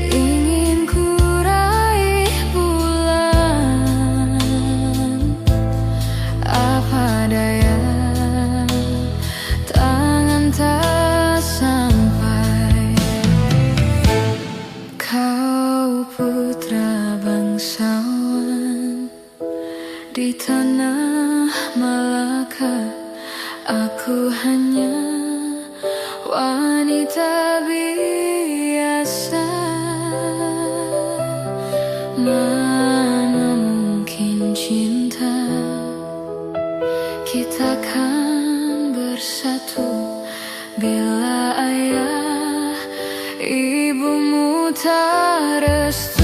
Ingin ku raih bulan, apa daya tangan tak sampai. Kau putra bangsawan di tanah Malaka, aku hanya wanita biasa. Mana mungkin cinta kita kan bersatu bila ayah ibumu tak restu.